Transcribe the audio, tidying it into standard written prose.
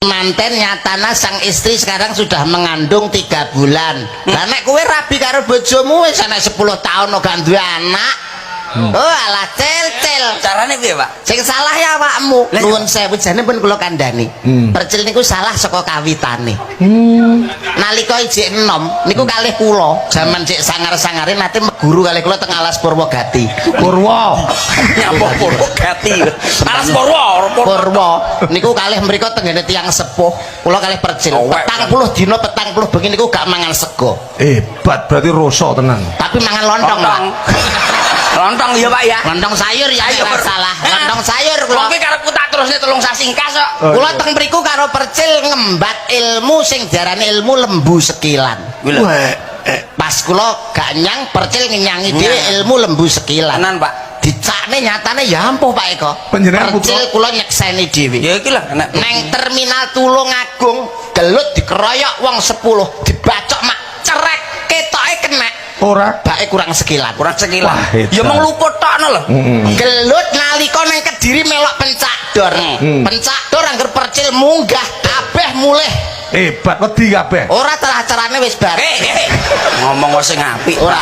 manten nyatana sang istri sekarang sudah mengandung 3 bulan. Lah nek kowe rabi karo bojomu wis ana 10 tahun gak duwe anak. Oh alah cel. Carane piye, Pak? Sing salah ya awakmu. Nuwun sewu jane pun kula kandhani. Percil niku salah saka kawitane. Nalika ijik enom niku kalih kula jaman cek sangar-sangare nate meguru kalih kula teng Alas Purwogati. Purwa. Nyapa Purwogati? Alas Purwa niku kalih mriku tenggene tiyang sepuh. Kula kalih percil. 40 dina 40 bengi niku gak mangan sego. Hebat berarti rasa tenan. Tapi mangan lontong, Pak. Lontong ya, Pak ya. Lontong sayur ya ora salah. Lontong sayur kula. Kowe karepku tak terusne telung sasingkas kok. Kula teng mriku karo percil ngembat ilmu sing diarani ilmu lembu sekilan. Pas kula gak nyang percil ngenyangi dhewe ilmu lembu sekilan. Tenan, Pak. Dicakne nyatane ya ampuh Pak Eko. Panjenengan percil kula nyekseni dhewe. Ya iki lah nek Neng terminal Tulungagung gelut dikeroyok wong 10, dibacok mak cerek ketoke kena. Ora bake kurang sekilan. Ya mung luput tokno lho. Gelut nalika nang Kediri melok pencakdor. Pencakdor angger percil munggah kabeh mulih. hebat wedi kabeh. Ora telah carane wis bar. Ngomong sing apik. Ora